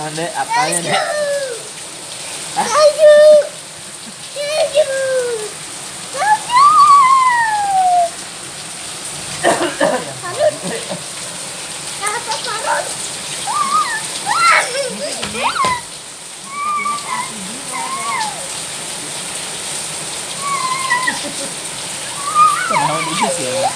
Naon deh, apanya deh? Salju. Salju. Salju. Parut. Apa parut? Naon itu sih ya?